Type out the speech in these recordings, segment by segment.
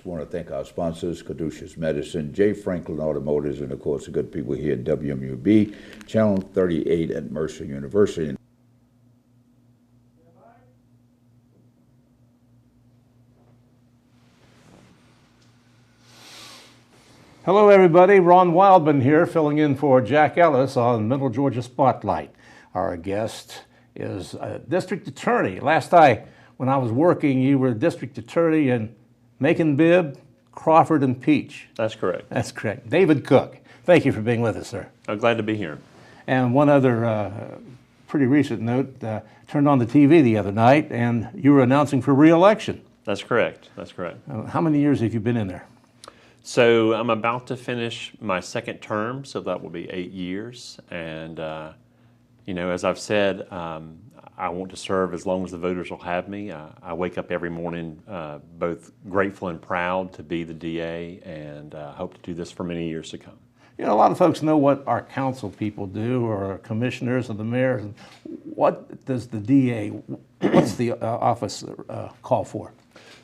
I want to thank our sponsors, Caduceus Medicine, J. Franklin Automotives, and of course the good people here at WMUB, Channel 38 at Mercer University. Hello everybody, Ron Wildman here, filling in for Jack Ellis on Middle Georgia Spotlight. Our guest is a district attorney. When I was working, you were a district attorney in Macon, Bibb, Crawford, and Peach. That's correct. That's correct. David Cooke, thank you for being with us, sir. I'm glad to be here. And one other pretty recent note, turned on the TV the other night and you were announcing for re-election. That's correct. That's correct. How many years have you been in there? So I'm about to finish my second term, so that will be 8 years. And, as I've said, I want to serve as long as the voters will have me. I wake up every morning both grateful and proud to be the DA, and hope to do this for many years to come. You know, a lot of folks know what our council people do, or our commissioners or the mayors. What does the DA, what's the office call for?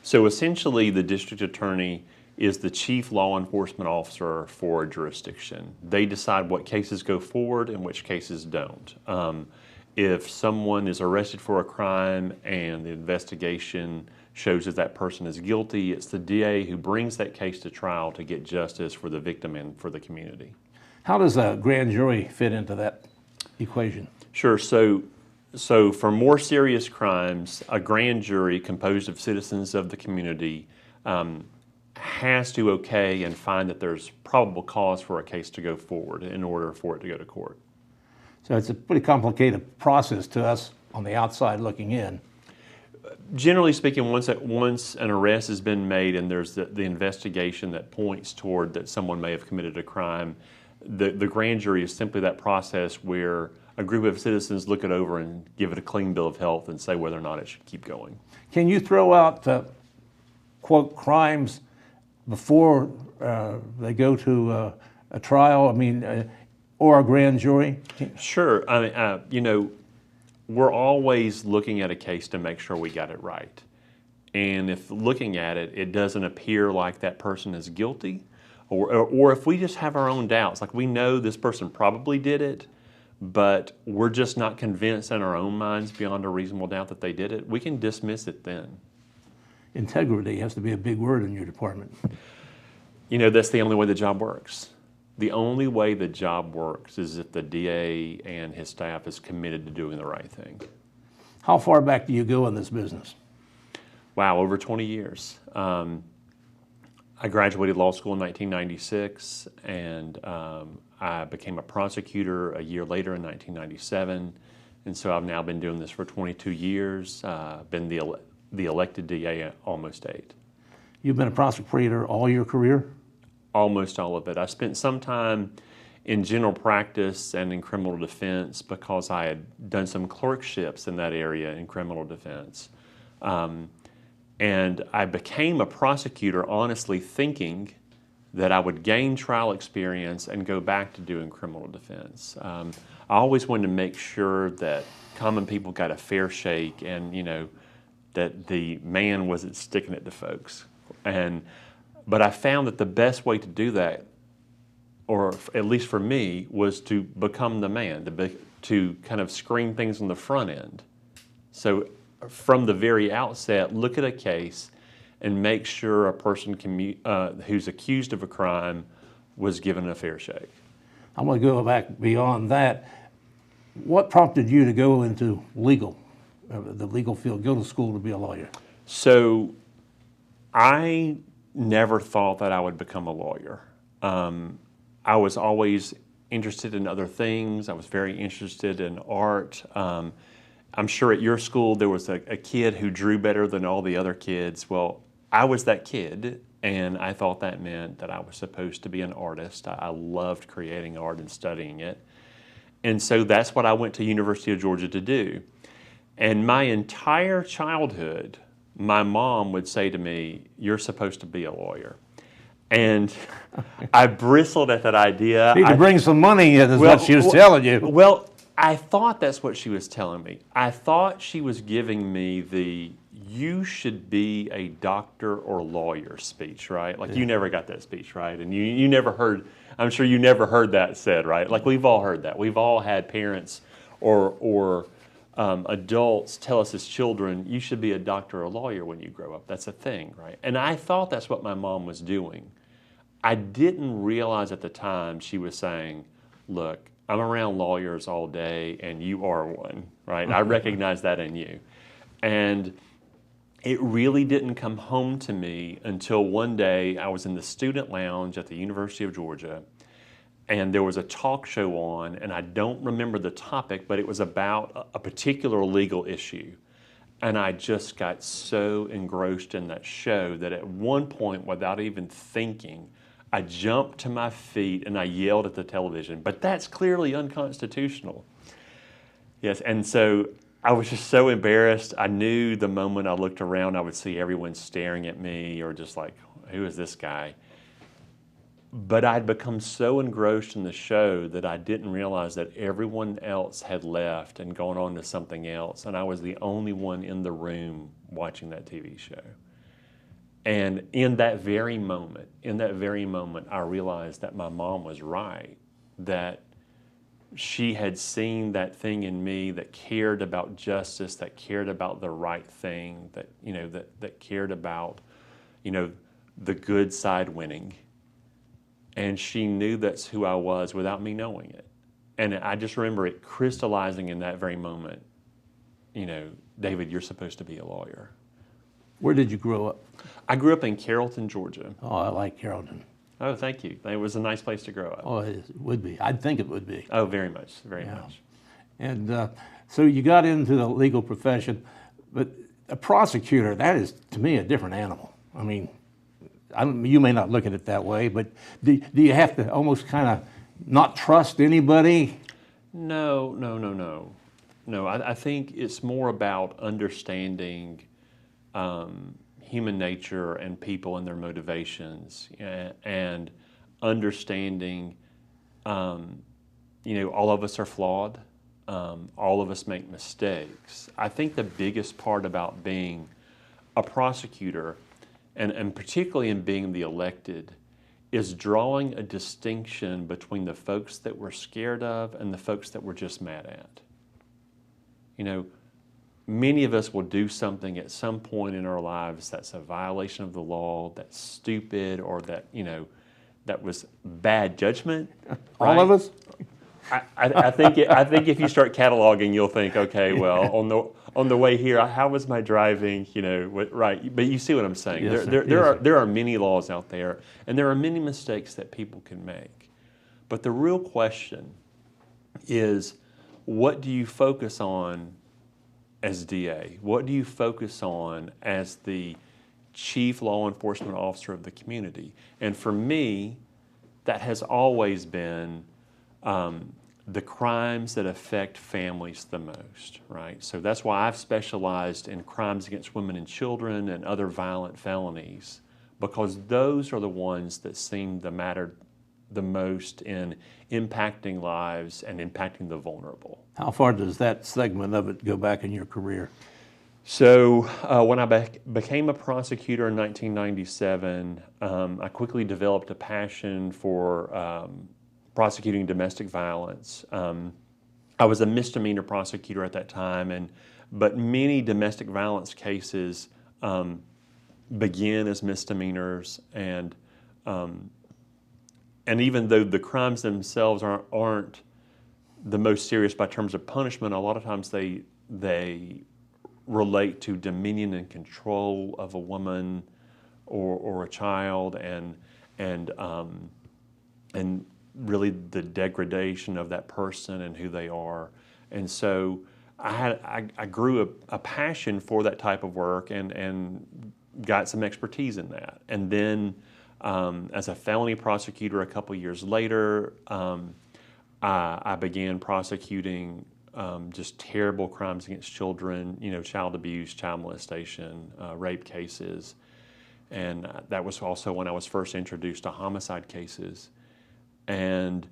So essentially, the district attorney is the chief law enforcement officer for a jurisdiction. They decide what cases go forward and which cases don't. If someone is arrested for a crime and the investigation shows that that person is guilty, it's the DA who brings that case to trial to get justice for the victim and for the community. How does a grand jury fit into that equation? Sure. So for more serious crimes, a grand jury composed of citizens of the community has to okay and find that there's probable cause for a case to go forward in order for it to go to court. So it's a pretty complicated process to us on the outside looking in. Generally speaking, once an arrest has been made and there's the investigation that points toward that someone may have committed a crime, the grand jury is simply that process where a group of citizens look it over and give it a clean bill of health and say whether or not it should keep going. Can you throw out, quote, crimes before they go to a trial, or a grand jury? Sure. We're always looking at a case to make sure we got it right. And if looking at it, it doesn't appear like that person is guilty, or if we just have our own doubts, like we know this person probably did it, but we're just not convinced in our own minds beyond a reasonable doubt that they did it, we can dismiss it then. Integrity has to be a big word in your department. That's the only way the job works. The only way the job works is if the DA and his staff is committed to doing the right thing. How far back do you go in this business? Wow, over 20 years. I graduated law school in 1996, and I became a prosecutor a year later in 1997. And so I've now been doing this for 22 years, been the elected DA almost 8. You've been a prosecutor all your career? Almost all of it. I spent some time in general practice and in criminal defense because I had done some clerkships in that area in criminal defense. And I became a prosecutor honestly thinking that I would gain trial experience and go back to doing criminal defense. I always wanted to make sure that common people got a fair shake and, that the man wasn't sticking it to folks. But I found that the best way to do that, or at least for me, was to become the man, to kind of screen things on the front end. So from the very outset, look at a case and make sure a person who's accused of a crime was given a fair shake. I'm going to go back beyond that. What prompted you to go into the legal field, go to school to be a lawyer? So I never thought that I would become a lawyer. I was always interested in other things. I was very interested in art. I'm sure at your school there was a kid who drew better than all the other kids. Well, I was that kid, and I thought that meant that I was supposed to be an artist. I loved creating art and studying it. And so that's what I went to University of Georgia to do. And my entire childhood, my mom would say to me, "You're supposed to be a lawyer." And I bristled at that idea. Need to bring some money in, is what she was telling you. Well, I thought that's what she was telling me. I thought she was giving me the, you should be a doctor or lawyer speech, right? Like you never got that speech, right? And you never heard, I'm sure you never heard that said, right? Like we've all heard that. We've all had parents or adults tell us as children, you should be a doctor or lawyer when you grow up. That's a thing, right? And I thought that's what my mom was doing. I didn't realize at the time she was saying, look, I'm around lawyers all day and you are one, right? I recognize that in you. And it really didn't come home to me until one day I was in the student lounge at the University of Georgia, and there was a talk show on, and I don't remember the topic, but it was about a particular legal issue. And I just got so engrossed in that show that at one point, without even thinking, I jumped to my feet and I yelled at the television, but that's clearly unconstitutional. Yes, and so I was just so embarrassed. I knew the moment I looked around, I would see everyone staring at me or just like, who is this guy? But I'd become so engrossed in the show that I didn't realize that everyone else had left and gone on to something else, and I was the only one in the room watching that TV show. And in that very moment, I realized that my mom was right, that she had seen that thing in me that cared about justice, that cared about the right thing, that, you know, that cared about, you know, the good side winning. And she knew that's who I was without me knowing it. And I just remember it crystallizing in that very moment, you know, David, you're supposed to be a lawyer. Where did you grow up? I grew up in Carrollton, Georgia. Oh, I like Carrollton. Oh, thank you. It was a nice place to grow up. Oh, it would be. I'd think it would be. Oh, very much, very much. And so you got into the legal profession, but a prosecutor, that is, to me, a different animal. I mean, you may not look at it that way, but do you have to almost kind of not trust anybody? No. I think it's more about understanding human nature and people and their motivations, and understanding, you know, all of us are flawed. All of us make mistakes. I think the biggest part about being a prosecutor, and particularly in being the elected, is drawing a distinction between the folks that we're scared of and the folks that we're just mad at. You know, many of us will do something at some point in our lives that's a violation of the law, that's stupid, or that, you know, that was bad judgment. Right? All of us? I think if you start cataloging, you'll think, okay, well, on the way here, how was my driving? You know, right? But you see what I'm saying. Yes, There are many laws out there, and there are many mistakes that people can make. But the real question is, what do you focus on as DA? What do you focus on as the chief law enforcement officer of the community? And for me, that has always been the crimes that affect families the most, right? So that's why I've specialized in crimes against women and children and other violent felonies, because those are the ones that seem to matter the most in impacting lives and impacting the vulnerable. How far does that segment of it go back in your career? So when I became a prosecutor in 1997, I quickly developed a passion for prosecuting domestic violence. I was a misdemeanor prosecutor at that time, but many domestic violence cases begin as misdemeanors, and even though the crimes themselves aren't the most serious by terms of punishment, a lot of times they relate to dominion and control of a woman or a child, and really the degradation of that person and who they are. And so I grew a passion for that type of work and got some expertise in that. And then as a felony prosecutor a couple years later, I began prosecuting just terrible crimes against children, you know, child abuse, child molestation, rape cases. And that was also when I was first introduced to homicide cases. And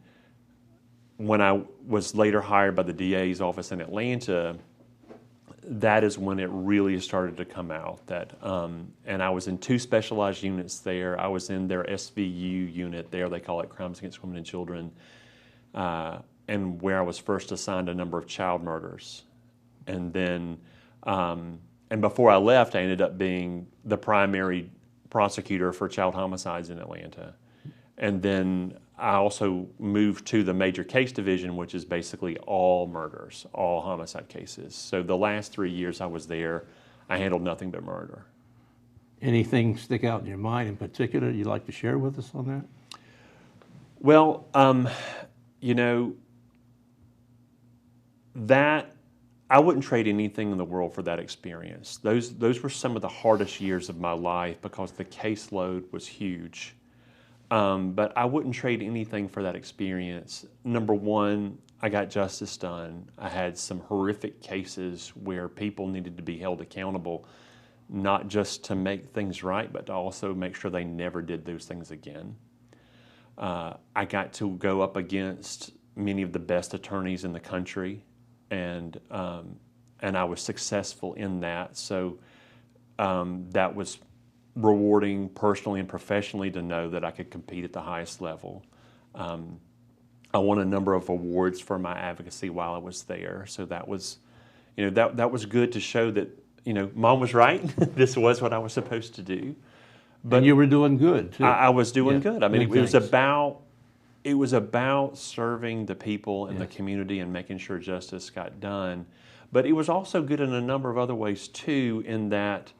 when I was later hired by the DA's office in Atlanta, that is when it really started to come out. And I was in 2 specialized units there. I was in their SVU unit there. They call it Crimes Against Women and Children. And where I was first assigned a number of child murders. And then, and before I left, I ended up being the primary prosecutor for child homicides in Atlanta. And then I also moved to the major case division, which is basically all murders, all homicide cases. So the last 3 years I was there, I handled nothing but murder. Anything stick out in your mind in particular you'd like to share with us on that? Well, you know, that I wouldn't trade anything in the world for that experience. Those were some of the hardest years of my life because the caseload was huge. But I wouldn't trade anything for that experience. Number one, I got justice done. I had some horrific cases where people needed to be held accountable, not just to make things right, but to also make sure they never did those things again. I got to go up against many of the best attorneys in the country, and I was successful in that. So that was rewarding personally and professionally to know that I could compete at the highest level. I won a number of awards for my advocacy while I was there. So that was, you know, that was good to show that, you know, Mom was right. This was what I was supposed to do. But and you were doing good too. I was doing Yeah, good. I mean, good it was about serving the people in the community and making sure justice got done. But it was also good in a number of other ways too, in that,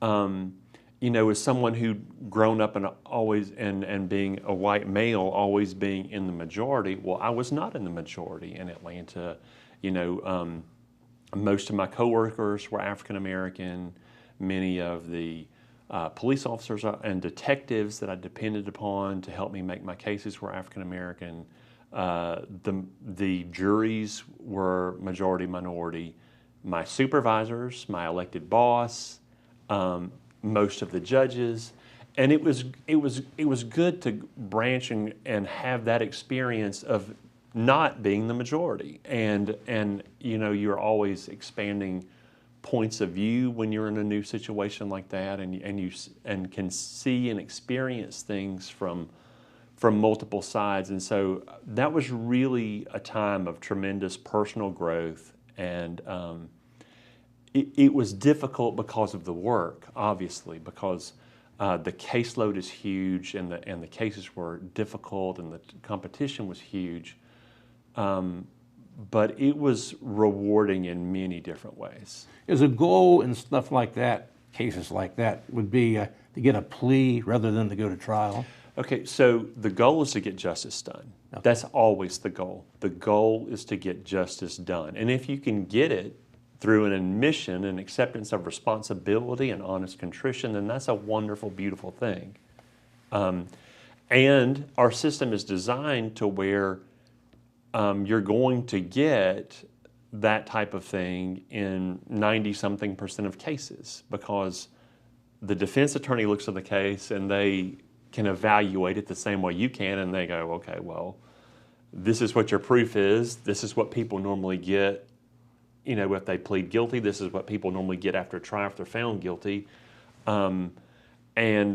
you know, as someone who'd grown up and always and being a white male, always being in the majority. Well, I was not in the majority in Atlanta. You know, most of my coworkers were African American. Many of the police officers and detectives that I depended upon to help me make my cases were African American. The juries were majority minority. My supervisors, my elected boss, most of the judges, and it was good to branch and have that experience of not being the majority, and you know, you're always expanding points of view when you're in a new situation like that, and you can see and experience things from multiple sides. And so that was really a time of tremendous personal growth, and it was difficult because of the work, obviously, because the caseload is huge, and the cases were difficult, and the competition was huge. But it was rewarding in many different ways. Is a goal in stuff like that, cases like that, would be to get a plea rather than to go to trial? Okay, so the goal is to get justice done. Okay. That's always the goal. The goal is to get justice done. And if you can get it through an admission and acceptance of responsibility and honest contrition, then that's a wonderful, beautiful thing. And our system is designed to where you're going to get that type of thing in 90-something% of cases, because the defense attorney looks at the case and they can evaluate it the same way you can, and they go, okay, well, this is what your proof is, this is what people normally get, you know, if they plead guilty, this is what people normally get after a trial if they're found guilty. And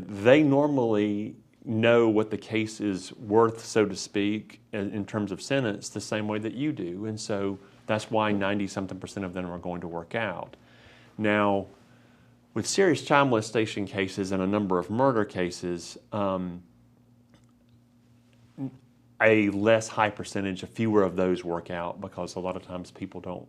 they normally know what the case is worth, so to speak, in terms of sentence, the same way that you do. And so that's why 90-something% of them are going to work out. Now, with serious child molestation cases and a number of murder cases, a less high percentage, a fewer of those work out, because a lot of times people don't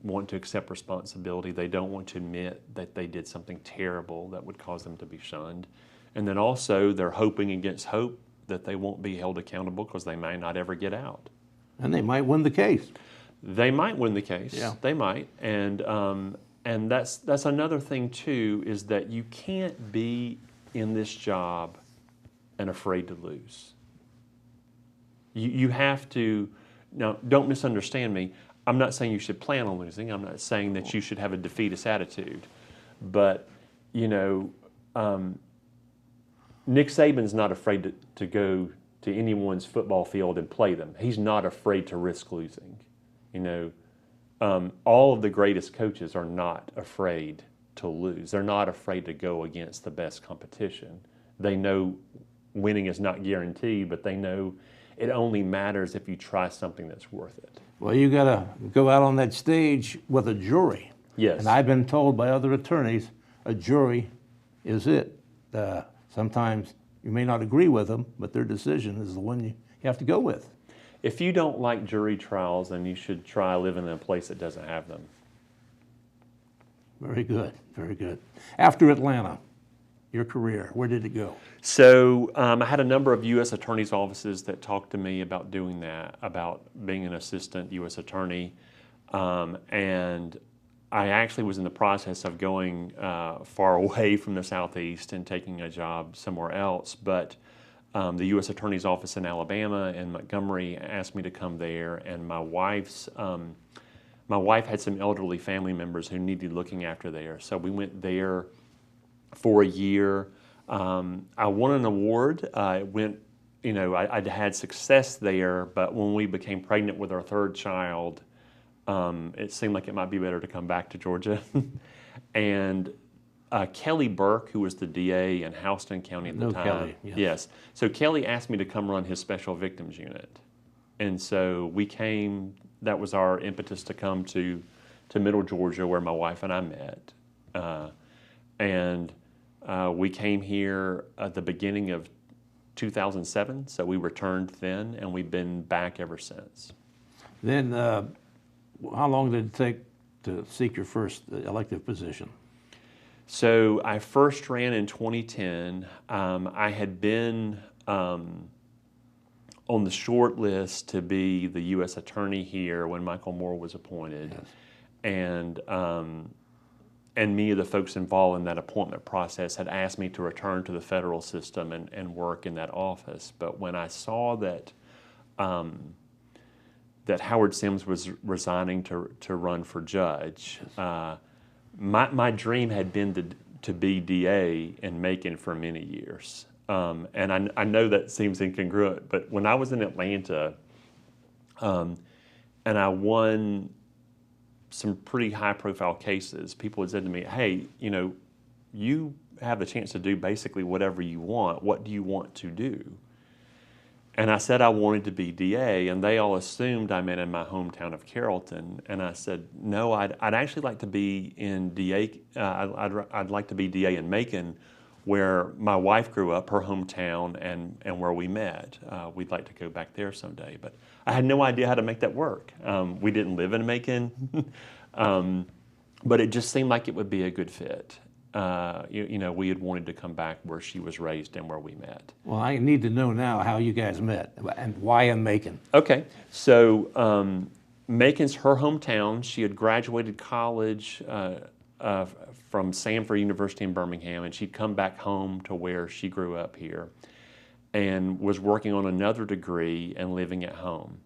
want to accept responsibility. They don't want to admit that they did something terrible that would cause them to be shunned. And then also they're hoping against hope that they won't be held accountable because they may not ever get out. And they might win the case. They might win the case. Yeah. They might. And that's another thing too, is that you can't be in this job and afraid to lose. You have to, now don't misunderstand me, I'm not saying you should plan on losing, I'm not saying that you should have a defeatist attitude, but you know, Nick Saban's not afraid to go to anyone's football field and play them. He's not afraid to risk losing. You know, all of the greatest coaches are not afraid to lose. They're not afraid to go against the best competition. They know winning is not guaranteed, but they know it only matters if you try something that's worth it. Well, you got to go out on that stage with a jury. Yes. And I've been told by other attorneys, a jury is it. Sometimes you may not agree with them, but their decision is the one you have to go with. If you don't like jury trials, then you should try living in a place that doesn't have them. Very good, very good. After Atlanta, your career, where did it go? So I had a number of U.S. attorneys' offices that talked to me about doing that, about being an assistant U.S. attorney. And I actually was in the process of going far away from the Southeast and taking a job somewhere else. But the U.S. Attorney's Office in Alabama and Montgomery asked me to come there, and my wife had some elderly family members who needed looking after there. So we went there for a year. I won an award. I'd had success there, but when we became pregnant with our third child, it seemed like it might be better to come back to Georgia. And Kelly Burke, who was the DA in Houston County at the time. Kelly, yes. So Kelly asked me to come run his special victims unit. And so we came, that was our impetus to come to Middle Georgia, where my wife and I met. We came here at the beginning of 2007, so we returned then, and we've been back ever since. Then how long did it take to seek your first elective position? So I first ran in 2010. I had been on the short list to be the U.S. Attorney here when Michael Moore was appointed. Yes. And many of the folks involved in that appointment process had asked me to return to the federal system and work in that office. But when I saw that that Howard Sims was resigning to run for judge, my dream had been to be DA in Macon for many years. And I know that seems incongruent, but when I was in Atlanta and I won some pretty high-profile cases, people had said to me, hey, you have the chance to do basically whatever you want. What do you want to do? And I said I wanted to be DA, and they all assumed I meant in my hometown of Carrollton. And I said, no, I'd actually like to be in DA. I'd like to be DA in Macon, where my wife grew up, her hometown, and where we met. We'd like to go back there someday. But I had no idea how to make that work. We didn't live in Macon, but it just seemed like it would be a good fit. We had wanted to come back where she was raised and where we met. Well, I need to know now how you guys met and why in Macon. Okay, so Macon's her hometown. She had graduated college from Samford University in Birmingham, and she'd come back home to where she grew up here and was working on another degree and living at home.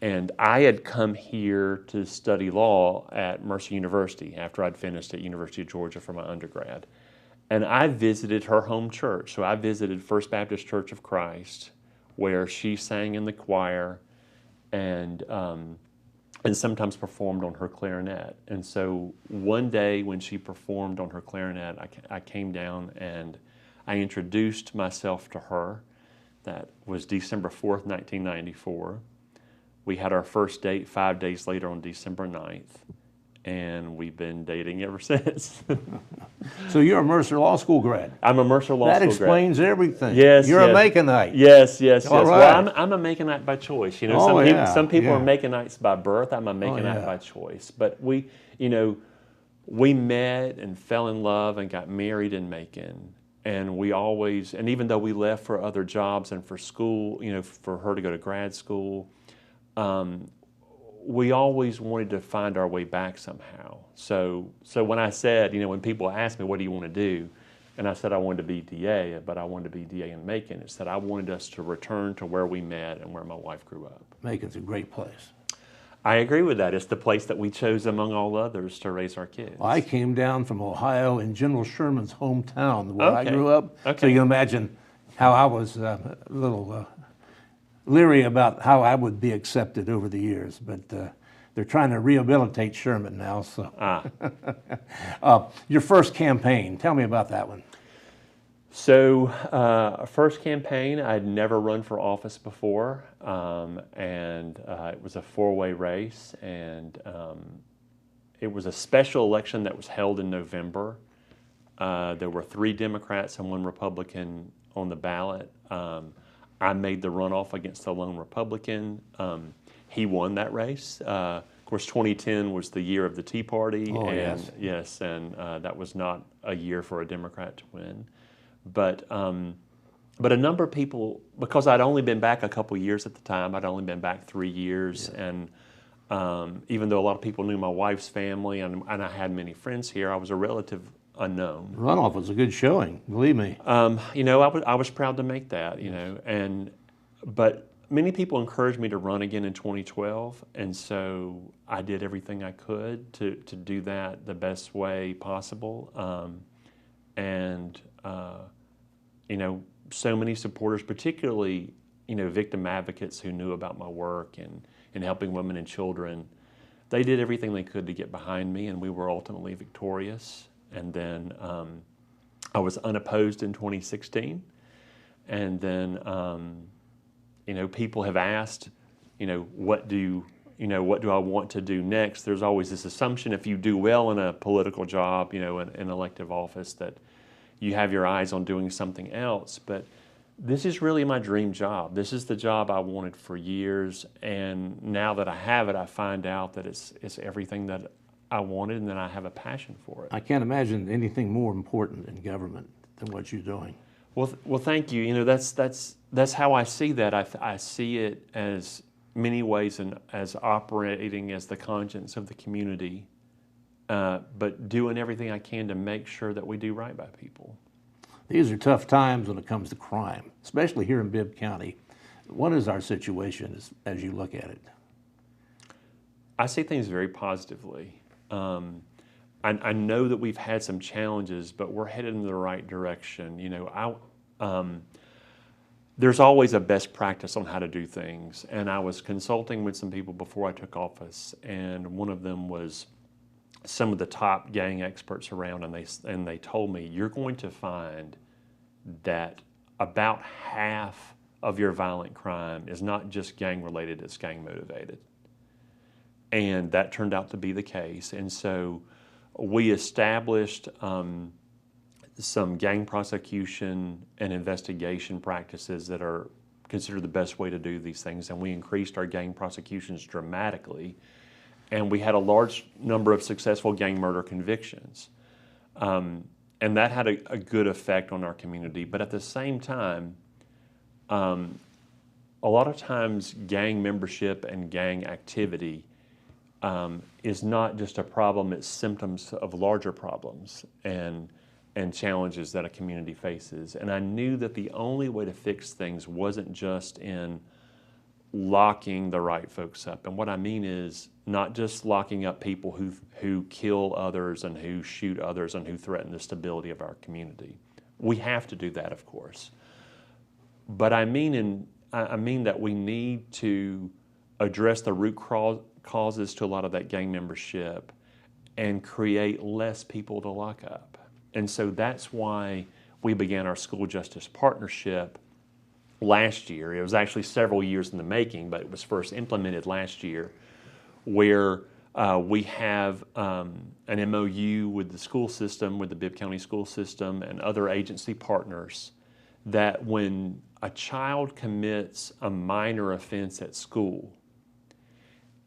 And I had come here to study law at Mercer University after I'd finished at University of Georgia for my undergrad. And I visited her home church. So I visited First Baptist Church of Christ, where she sang in the choir and sometimes performed on her clarinet. And so one day when she performed on her clarinet, I came down and I introduced myself to her. That was December 4th, 1994. We had our first date 5 days later on December 9th, and we've been dating ever since. So you're a Mercer Law School grad. I'm a Mercer Law School grad. That explains everything. Yes, You're yes. a Maconite. Yes. All Well, right. I'm a Maconite by choice. Some people are Maconites by birth. I'm a Maconite by choice. But we met and fell in love and got married in Macon. And we always, and even though we left for other jobs and for school, for her to go to grad school, we always wanted to find our way back somehow. So when I said, when people ask me, what do you want to do? And I said I wanted to be DA, but I wanted to be DA in Macon. It said I wanted us to return to where we met and where my wife grew up. Macon's a great place. I agree with that. It's the place that we chose among all others to raise our kids. Well, I came down from Ohio in General Sherman's hometown where I Okay. grew up. Okay. So you can imagine how I was a little leery about how I would be accepted over the years. But they're trying to rehabilitate Sherman now. So, Ah. your first campaign, tell me about that one. So, first campaign, I'd never run for office before, and it was a four-way race, and it was a special election that was held in November. There were 3 Democrats and 1 Republican on the ballot. I made the runoff against the lone Republican. He won that race. Of course, 2010 was the year of the Tea Party, Oh, and yes. that was not a year for a Democrat to win. But a number of people, because I'd only been back a couple years at the time, I'd only been back 3 years, and even though a lot of people knew my wife's family and I had many friends here, I was a relative unknown. Runoff was a good showing, believe me. You know, I was proud to make that, you know, but many people encouraged me to run again in 2012, and so I did everything I could to do that the best way possible. You know, so many supporters, particularly, you know, victim advocates who knew about my work and helping women and children, they did everything they could to get behind me, and we were ultimately victorious. And then I was unopposed in 2016. And then, you know, people have asked, you know, what do I want to do next? There's always this assumption if you do well in a political job, you know, in elective office, that you have your eyes on doing something else. But this is really my dream job. This is the job I wanted for years. And now that I have it, I find out that it's everything that I wanted, and that I have a passion for it. I can't imagine anything more important in government than what you're doing. Well, thank you. You know, that's how I see that. I see it as many ways and as operating as the conscience of the community, but doing everything I can to make sure that we do right by people. These are tough times when it comes to crime, especially here in Bibb County. What is our situation as you look at it? I see things very positively. I know that we've had some challenges, but we're headed in the right direction. You know, there's always a best practice on how to do things, and I was consulting with some people before I took office, and one of them was some of the top gang experts around, and they told me, you're going to find that about half of your violent crime is not just gang related, it's gang motivated. And that turned out to be the case. And so we established some gang prosecution and investigation practices that are considered the best way to do these things. And we increased our gang prosecutions dramatically. And we had a large number of successful gang murder convictions. And that had a good effect on our community. But at the same time, a lot of times gang membership and gang activity is not just a problem, it's symptoms of larger problems and challenges that a community faces. And I knew that the only way to fix things wasn't just in locking the right folks up. And what I mean is not just locking up people who kill others and who shoot others and who threaten the stability of our community. We have to do that, of course. But I mean that we need to address the root causes to a lot of that gang membership and create less people to lock up. And so that's why we began our school justice partnership last year. It was actually several years in the making, but it was first implemented last year, where we have an MOU with the school system, with the Bibb County school system and other agency partners, that when a child commits a minor offense at school,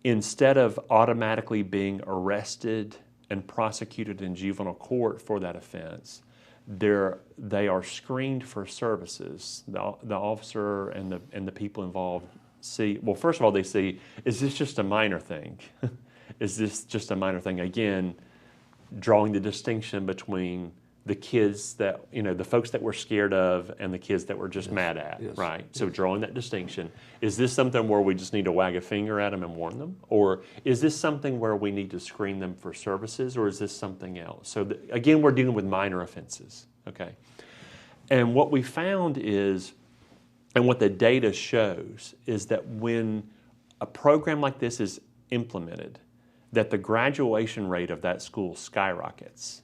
instead of automatically being arrested and prosecuted in juvenile court for that offense, they are screened for services. The officer and the people involved see, well, first of all, they see, is this just a minor thing? Is this just a minor thing? Again, drawing the distinction between the kids that, you know, the folks that we're scared of and the kids that we're just mad at, right? So drawing that distinction. Is this something where we just need to wag a finger at them and warn them? Or is this something where we need to screen them for services, or is this something else? So again, we're dealing with minor offenses, okay? And what we found is, and what the data shows, is that when a program like this is implemented, that the graduation rate of that school skyrockets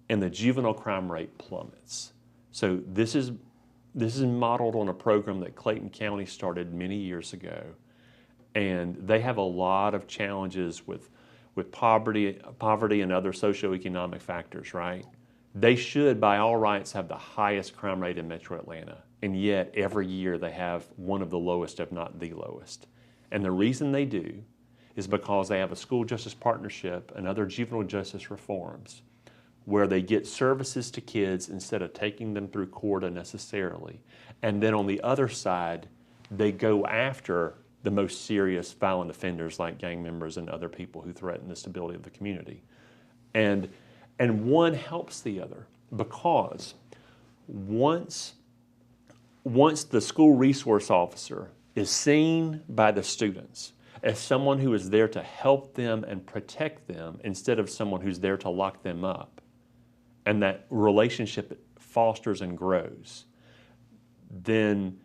and the juvenile crime rate plummets. So this is modeled on a program that Clayton County started many years ago, and they have a lot of challenges with poverty and other socioeconomic factors, right? They should, by all rights, have the highest crime rate in Metro Atlanta, and yet every year they have one of the lowest, if not the lowest. And the reason they do is because they have a school justice partnership and other juvenile justice reforms where they get services to kids instead of taking them through court unnecessarily. And then on the other side, they go after the most serious violent offenders like gang members and other people who threaten the stability of the community. And one helps the other, because once the school resource officer is seen by the students as someone who is there to help them and protect them instead of someone who's there to lock them up, and that relationship fosters and grows, then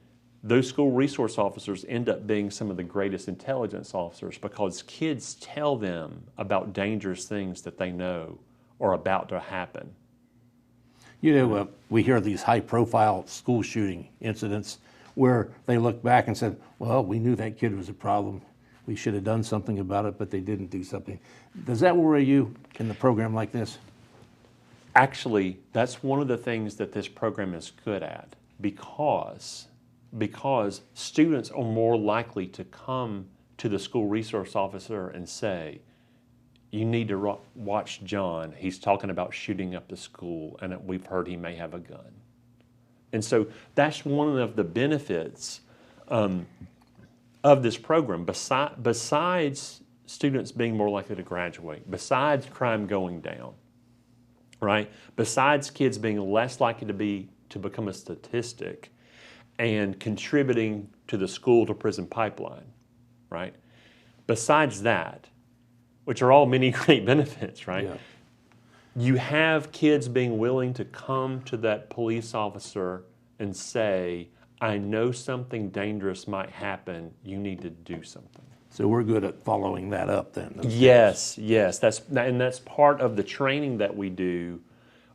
those school resource officers end up being some of the greatest intelligence officers, because kids tell them about dangerous things that they know are about to happen. You know, we hear these high-profile school shooting incidents where they look back and said, well, we knew that kid was a problem. We should have done something about it, but they didn't do something. Does that worry you in the program like this? Actually, that's one of the things that this program is good at, because students are more likely to come to the school resource officer and say, you need to watch John. He's talking about shooting up the school, and we've heard he may have a gun. And so that's one of the benefits of this program, besides students being more likely to graduate, besides crime going down, right? Besides kids being less likely to become a statistic and contributing to the school to prison pipeline, right? Besides that, which are all many great benefits, right? Yeah. You have kids being willing to come to that police officer and say, I know something dangerous might happen, you need to do something. So we're good at following that up then. Yes, that's part of the training that we do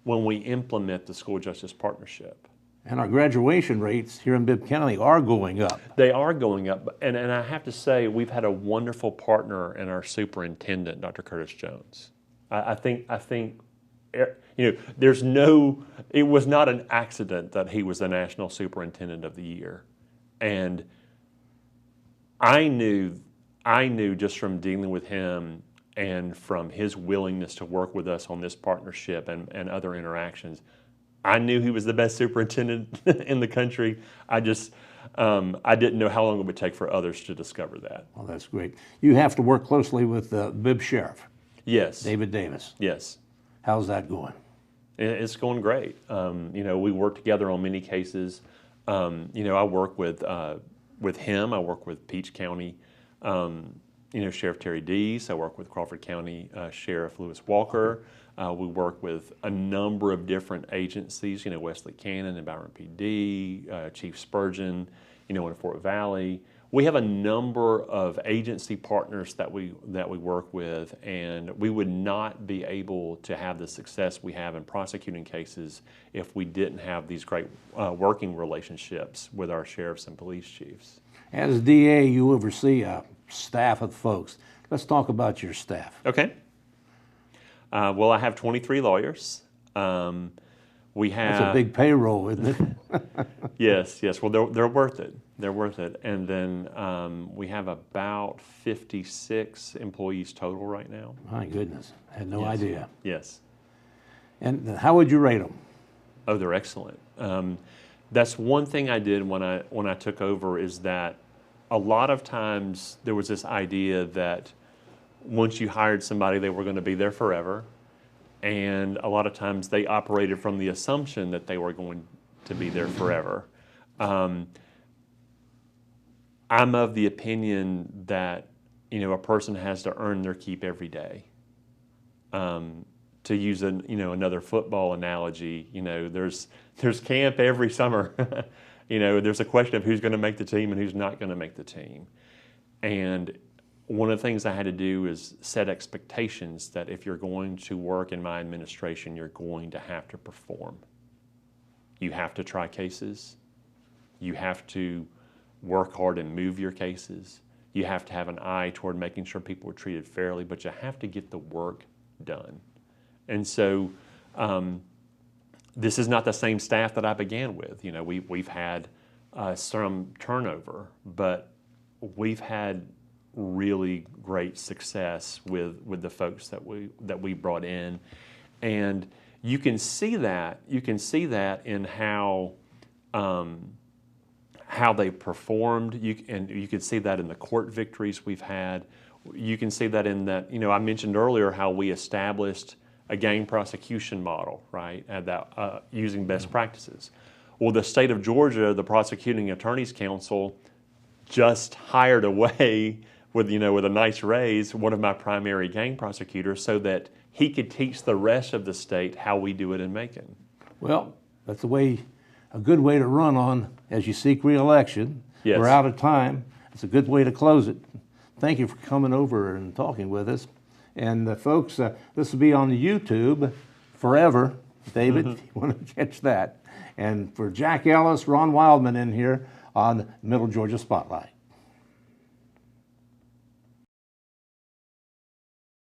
when we implement the school justice partnership. And our graduation rates here in Bibb County are going up. They are going up, and I have to say we've had a wonderful partner in our superintendent, Dr. Curtis Jones. I think it was not an accident that he was the National Superintendent of the Year, and I knew just from dealing with him and from his willingness to work with us on this partnership and other interactions, I knew he was the best superintendent in the country. I didn't know how long it would take for others to discover that. Well, that's great. You have to work closely with the Bibb Sheriff. Yes. David Davis. Yes. How's that going? It's going great. We work together on many cases. I work with him. I work with Peach County, Sheriff Terry Deese. I work with Crawford County Sheriff Lewis Walker. We work with a number of different agencies, Wesley Cannon and Byron PD, Chief Spurgeon, in Fort Valley. We have a number of agency partners that we work with, and we would not be able to have the success we have in prosecuting cases if we didn't have these great working relationships with our sheriffs and police chiefs. As DA, you oversee a staff of folks. Let's talk about your staff. Okay. Well, I have 23 lawyers. We have... That's a big payroll, isn't it? Yes. Well, they're worth it. They're worth it. And then we have about 56 employees total right now. My goodness, I had no idea. Yes. And how would you rate them? Oh, they're excellent. That's one thing I did when I took over, is that a lot of times there was this idea that once you hired somebody, they were going to be there forever. And a lot of times they operated from the assumption that they were going to be there forever. I'm of the opinion that, a person has to earn their keep every day. To use another football analogy, there's camp every summer. There's a question of who's going to make the team and who's not going to make the team. And one of the things I had to do is set expectations that if you're going to work in my administration, you're going to have to perform. You have to try cases. You have to work hard and move your cases. You have to have an eye toward making sure people are treated fairly, but you have to get the work done. And so this is not the same staff that I began with. You know, we've had some turnover, but we've had really great success with the folks that we brought in, and you can see that in how they performed. You can see that in the court victories we've had. You can see that in that, you know, I mentioned earlier how we established a gang prosecution model, right? Using best practices. Well, the state of Georgia, the Prosecuting Attorneys Council, just hired away with a nice raise one of my primary gang prosecutors so that he could teach the rest of the state how we do it in Macon. Well, that's a good way to run on as you seek re-election. Yes. We're out of time. It's a good way to close it. Thank you for coming over and talking with us. And folks, this will be on the YouTube forever. David, you want to catch that. And for Jack Ellis, Ron Wildman in here on Middle Georgia Spotlight.